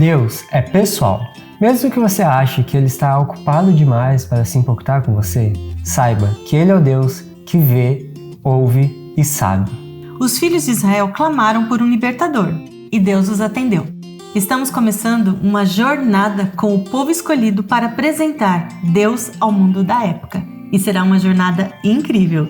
Deus é pessoal. Mesmo que você ache que Ele está ocupado demais para se importar com você, saiba que Ele é o Deus que vê, ouve e sabe. Os filhos de Israel clamaram por um libertador e Deus os atendeu. Estamos começando uma jornada com o povo escolhido para apresentar Deus ao mundo da época. E será uma jornada incrível.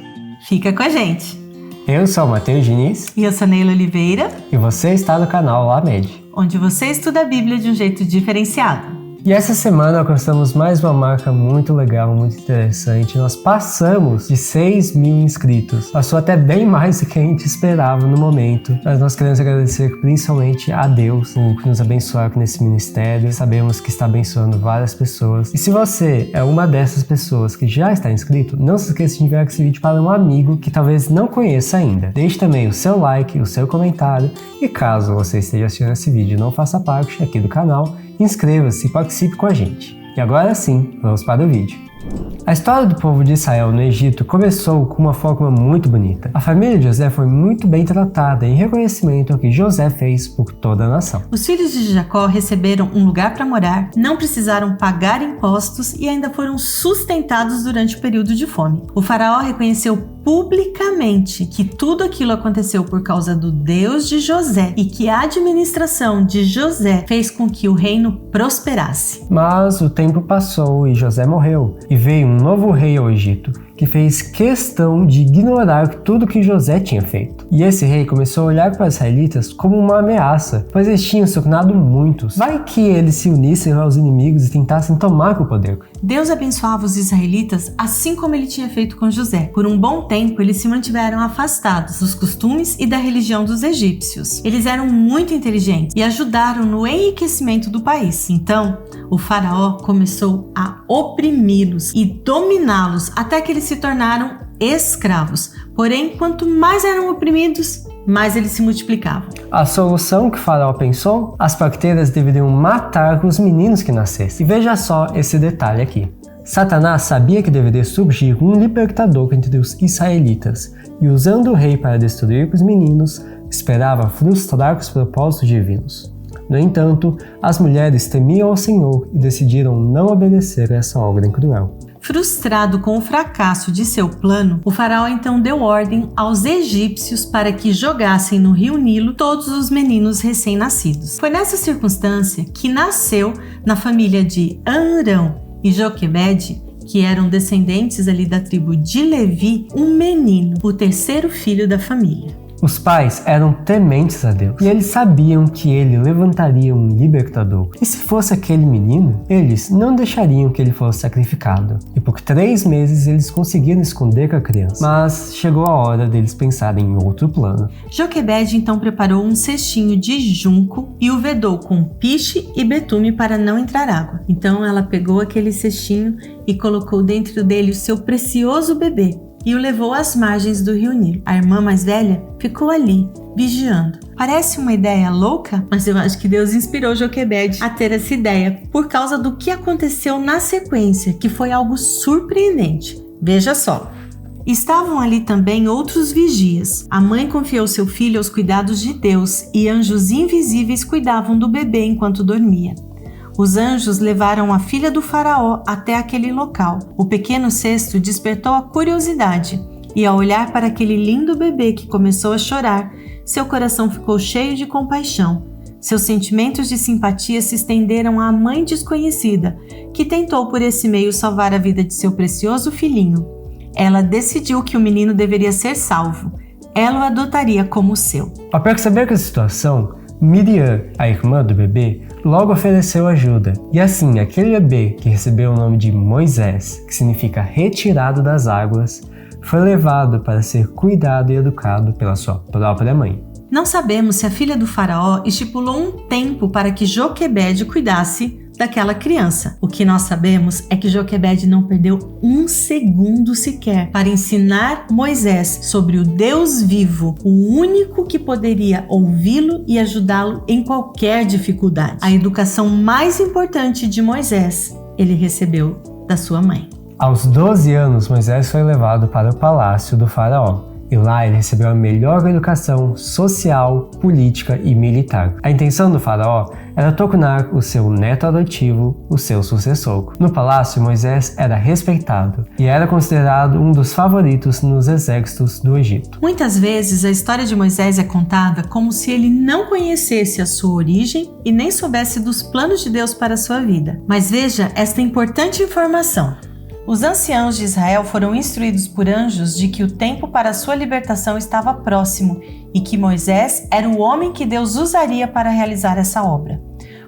Fica com a gente! Eu sou o Matheus Diniz. E eu sou Neila Oliveira. E você está no canal LAMED, onde você estuda a Bíblia de um jeito diferenciado. E essa semana alcançamos mais uma marca muito legal, muito interessante. Nós passamos de 6 mil inscritos. Passou até bem mais do que a gente esperava no momento. Mas nós queremos agradecer principalmente a Deus por nos abençoar nesse ministério. Sabemos que está abençoando várias pessoas. E se você é uma dessas pessoas que já está inscrito, não se esqueça de enviar esse vídeo para um amigo que talvez não conheça ainda. Deixe também o seu like, o seu comentário. E caso você esteja assistindo esse vídeo e não faça parte aqui do canal, inscreva-se e participe com a gente. E agora sim, vamos para o vídeo. A história do povo de Israel no Egito começou com uma forma muito bonita. A família de José foi muito bem tratada em reconhecimento ao que José fez por toda a nação. Os filhos de Jacó receberam um lugar para morar, não precisaram pagar impostos e ainda foram sustentados durante o período de fome. O faraó reconheceu publicamente que tudo aquilo aconteceu por causa do Deus de José e que a administração de José fez com que o reino prosperasse. Mas o tempo passou e José morreu, e veio um novo rei ao Egito, que fez questão de ignorar tudo que José tinha feito. E esse rei começou a olhar para os israelitas como uma ameaça, pois eles tinham se tornado muitos. Vai que eles se unissem aos inimigos e tentassem tomar o poder. Deus abençoava os israelitas assim como ele tinha feito com José. Por um bom tempo, eles se mantiveram afastados dos costumes e da religião dos egípcios. Eles eram muito inteligentes e ajudaram no enriquecimento do país. Então, o faraó começou a oprimi-los e dominá-los até que eles se tornaram escravos. Porém, quanto mais eram oprimidos, mais eles se multiplicavam. A solução que o faraó pensou? As parteiras deveriam matar os meninos que nascessem. E veja só esse detalhe aqui. Satanás sabia que deveria surgir um libertador entre os israelitas, e usando o rei para destruir os meninos, esperava frustrar os propósitos divinos. No entanto, as mulheres temiam ao Senhor e decidiram não obedecer a essa ordem cruel. Frustrado com o fracasso de seu plano, o faraó então deu ordem aos egípcios para que jogassem no rio Nilo todos os meninos recém-nascidos. Foi nessa circunstância que nasceu na família de Amrão e Joquebede, que eram descendentes ali da tribo de Levi, um menino, o terceiro filho da família. Os pais eram tementes a Deus e eles sabiam que ele levantaria um libertador. E se fosse aquele menino, eles não deixariam que ele fosse sacrificado. E por 3 meses eles conseguiram esconder a criança. Mas chegou a hora deles pensarem em outro plano. Joquebede então preparou um cestinho de junco e o vedou com piche e betume para não entrar água. Então ela pegou aquele cestinho e colocou dentro dele o seu precioso bebê e o levou às margens do rio Nilo. A irmã mais velha ficou ali, vigiando. Parece uma ideia louca, mas eu acho que Deus inspirou Joquebede a ter essa ideia por causa do que aconteceu na sequência, que foi algo surpreendente. Veja só. Estavam ali também outros vigias. A mãe confiou seu filho aos cuidados de Deus e anjos invisíveis cuidavam do bebê enquanto dormia. Os anjos levaram a filha do faraó até aquele local. O pequeno cesto despertou a curiosidade e, ao olhar para aquele lindo bebê que começou a chorar, seu coração ficou cheio de compaixão. Seus sentimentos de simpatia se estenderam à mãe desconhecida, que tentou por esse meio salvar a vida de seu precioso filhinho. Ela decidiu que o menino deveria ser salvo. Ela o adotaria como seu. Ao perceber que a situação, Miriam, a irmã do bebê, logo ofereceu ajuda. E assim, aquele bebê, que recebeu o nome de Moisés, que significa retirado das águas, foi levado para ser cuidado e educado pela sua própria mãe. Não sabemos se a filha do faraó estipulou um tempo para que Joquebede cuidasse daquela criança. O que nós sabemos é que Joquebede não perdeu um segundo sequer para ensinar Moisés sobre o Deus vivo, o único que poderia ouvi-lo e ajudá-lo em qualquer dificuldade. A educação mais importante de Moisés, ele recebeu da sua mãe. Aos 12 anos, Moisés foi levado para o palácio do faraó. e lá ele recebeu a melhor educação social, política e militar. A intenção do faraó era tornar o seu neto adotivo o seu sucessor. No palácio, Moisés era respeitado e era considerado um dos favoritos nos exércitos do Egito. Muitas vezes a história de Moisés é contada como se ele não conhecesse a sua origem e nem soubesse dos planos de Deus para a sua vida. Mas veja esta importante informação. Os anciãos de Israel foram instruídos por anjos de que o tempo para a sua libertação estava próximo e que Moisés era o homem que Deus usaria para realizar essa obra.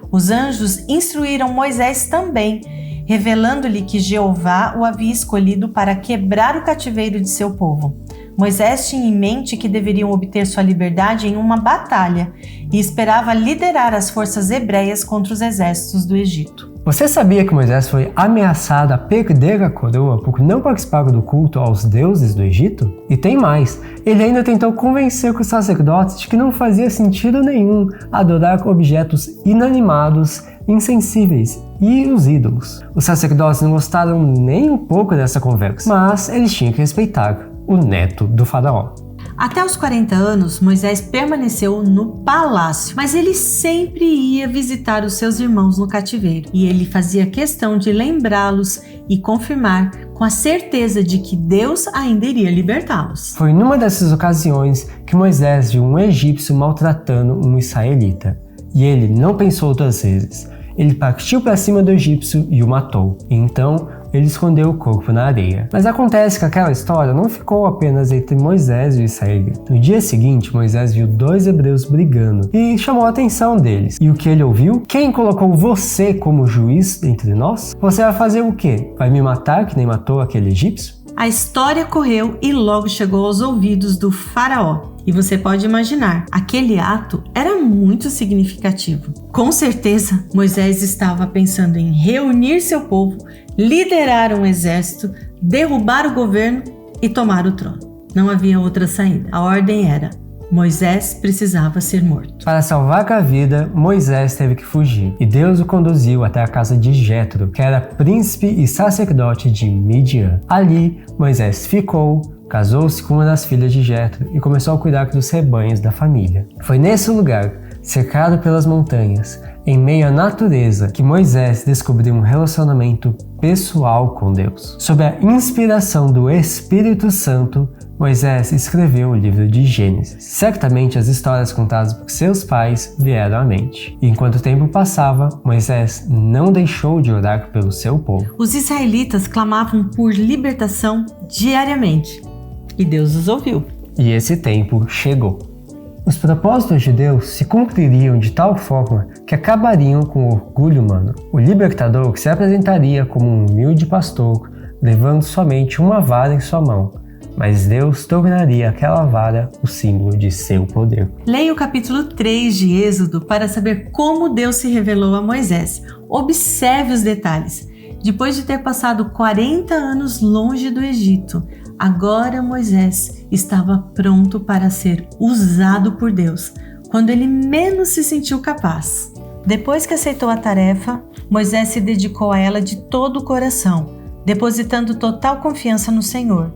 Os anjos instruíram Moisés também, revelando-lhe que Jeová o havia escolhido para quebrar o cativeiro de seu povo. Moisés tinha em mente que deveriam obter sua liberdade em uma batalha e esperava liderar as forças hebreias contra os exércitos do Egito. Você sabia que Moisés foi ameaçado a perder a coroa por não participar do culto aos deuses do Egito? E tem mais, ele ainda tentou convencer os sacerdotes de que não fazia sentido nenhum adorar objetos inanimados, insensíveis e os ídolos. Os sacerdotes não gostaram nem um pouco dessa conversa, mas eles tinham que respeitar o neto do faraó. Até os 40 anos, Moisés permaneceu no palácio, mas ele sempre ia visitar os seus irmãos no cativeiro e ele fazia questão de lembrá-los e confirmar com a certeza de que Deus ainda iria libertá-los. Foi numa dessas ocasiões que Moisés viu um egípcio maltratando um israelita e ele não pensou duas vezes. Ele partiu para cima do egípcio e o matou. E então ele escondeu o corpo na areia. Mas acontece que aquela história não ficou apenas entre Moisés e o israelita. No dia seguinte, Moisés viu dois hebreus brigando e chamou a atenção deles. E o que ele ouviu? Quem colocou você como juiz entre nós? Você vai fazer o quê? Vai me matar que nem matou aquele egípcio? A história correu e logo chegou aos ouvidos do faraó. E você pode imaginar, aquele ato era muito significativo. Com certeza, Moisés estava pensando em reunir seu povo, liderar um exército, derrubar o governo e tomar o trono. Não havia outra saída. A ordem era: Moisés precisava ser morto. Para salvar a vida, Moisés teve que fugir, e Deus o conduziu até a casa de Jetro, que era príncipe e sacerdote de Midian. Ali, Moisés ficou, casou-se com uma das filhas de Jetro e começou a cuidar dos rebanhos da família. Foi nesse lugar, cercado pelas montanhas, em meio à natureza, que Moisés descobriu um relacionamento pessoal com Deus. Sob a inspiração do Espírito Santo, Moisés escreveu o livro de Gênesis. Certamente as histórias contadas por seus pais vieram à mente. E enquanto o tempo passava, Moisés não deixou de orar pelo seu povo. Os israelitas clamavam por libertação diariamente. E Deus os ouviu. E esse tempo chegou. Os propósitos de Deus se cumpririam de tal forma que acabariam com o orgulho humano. O libertador se apresentaria como um humilde pastor, levando somente uma vara em sua mão, mas Deus tornaria aquela vara o símbolo de seu poder. Leia o capítulo 3 de Êxodo para saber como Deus se revelou a Moisés. Observe os detalhes. Depois de ter passado 40 anos longe do Egito, agora Moisés estava pronto para ser usado por Deus, quando ele menos se sentiu capaz. Depois que aceitou a tarefa, Moisés se dedicou a ela de todo o coração, depositando total confiança no Senhor.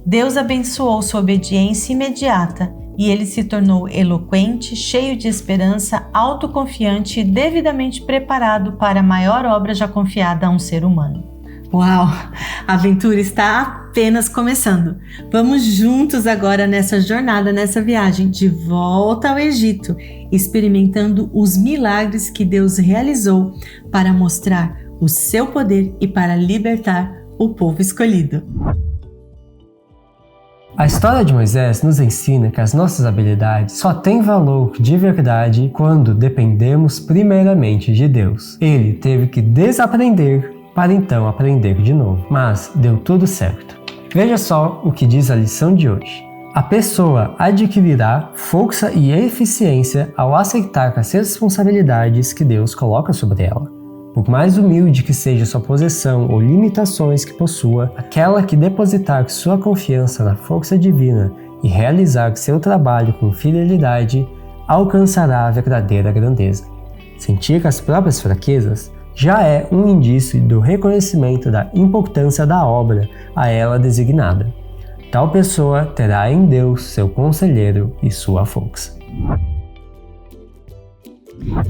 Deus abençoou sua obediência imediata e ele se tornou eloquente, cheio de esperança, autoconfiante e devidamente preparado para a maior obra já confiada a um ser humano. Uau! A aventura está apenas começando. Vamos juntos agora nessa jornada, nessa viagem de volta ao Egito, experimentando os milagres que Deus realizou para mostrar o seu poder e para libertar o povo escolhido. A história de Moisés nos ensina que as nossas habilidades só têm valor de verdade quando dependemos primeiramente de Deus. Ele teve que desaprender para então aprender de novo, mas deu tudo certo. Veja só o que diz a lição de hoje. A pessoa adquirirá força e eficiência ao aceitar as responsabilidades que Deus coloca sobre ela. Por mais humilde que seja sua posição ou limitações que possua, aquela que depositar sua confiança na força divina e realizar seu trabalho com fidelidade, alcançará a verdadeira grandeza. Sentir as próprias fraquezas já é um indício do reconhecimento da importância da obra a ela designada. Tal pessoa terá em Deus seu conselheiro e sua força.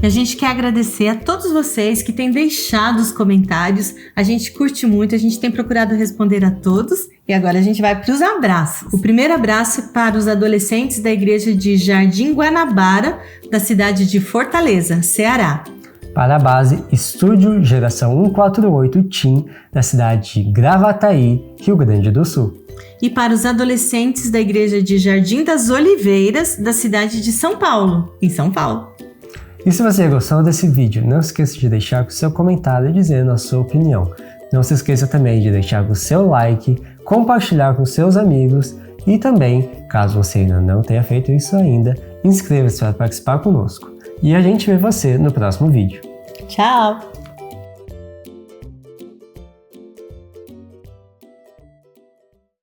E a gente quer agradecer a todos vocês que têm deixado os comentários. A gente curte muito, a gente tem procurado responder a todos. E agora a gente vai para os abraços. O primeiro abraço é para os adolescentes da igreja de Jardim Guanabara, da cidade de Fortaleza, Ceará. Para a base Estúdio Geração 148 Team, da cidade de Gravataí, Rio Grande do Sul. E para os adolescentes da igreja de Jardim das Oliveiras, da cidade de São Paulo, em São Paulo. E se você gostou desse vídeo, não esqueça de deixar o seu comentário dizendo a sua opinião. Não se esqueça também de deixar o seu like, compartilhar com seus amigos e também, caso você ainda não tenha feito isso ainda, inscreva-se para participar conosco. E a gente vê você no próximo vídeo. Tchau!